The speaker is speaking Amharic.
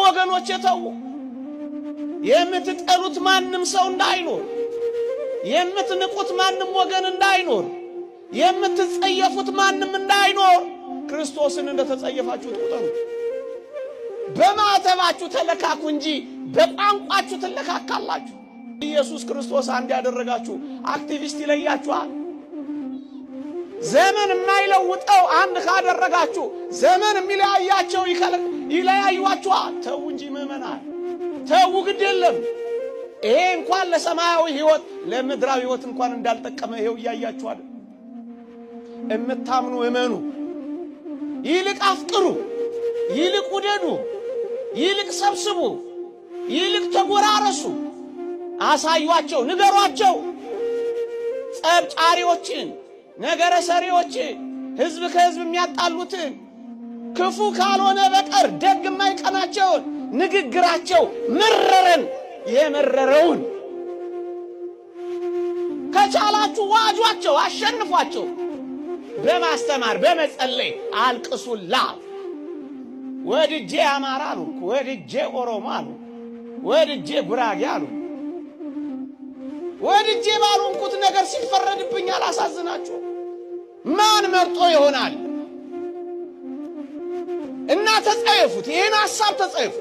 ወገኖች ተው። የምትጠሉት ማንም ሰው እንዳይኖር፣ የምትንቁት ማንም ወገን እንዳይኖር፣ የምትጸየፉት ማንም እንዳይኖር ክርስቶስን እንደተጸየፋችሁ ቁጠሩት። በማተባችሁ ተለካኩ እንጂ በቋንቋችሁ ትለካካላችሁ። ኢየሱስ ክርስቶስ አንድ ያደረጋችሁ አክቲቪስት ይለያችኋል። ዘመን የማይለውጠው አንድ ካደረጋችሁ ዘመን የሚለያያቸው ይለያዩዋችኋል። ተው እንጂ ምእመናን ተው፣ ግድ የለም። ይሄ እንኳን ለሰማያዊ ሕይወት ለምድራዊ ሕይወት እንኳን እንዳልጠቀመ ይሄው እያያችኋል። እምታምኑ እመኑ፣ ይልቅ አፍቅሩ፣ ይልቅ ውደዱ፣ ይልቅ ሰብስቡ፣ ይልቅ ተጎራረሱ። አሳዩአቸው፣ ንገሯቸው። ጸብጫሪዎችን፣ ነገረ ሰሪዎችን፣ ሕዝብ ከሕዝብ የሚያጣሉትን ክፉ ካልሆነ በቀር ደግ የማይቀናቸውን ንግግራቸው መረረን የመረረውን ከቻላችሁ ዋጇቸው፣ አሸንፏቸው። በማስተማር በመጸለይ አልቅሱላ። ወድጄ አማራ አሉ፣ ወድጄ ኦሮሞ አሉ፣ ወድጄ ጉራጌ አሉ። ወድጄ ባልሆንኩት ነገር ሲፈረድብኝ አላሳዝናችሁ? ማን መርጦ ይሆናል? እና ተጸየፉት፣ ይሄን ሐሳብ ተጸየፉ።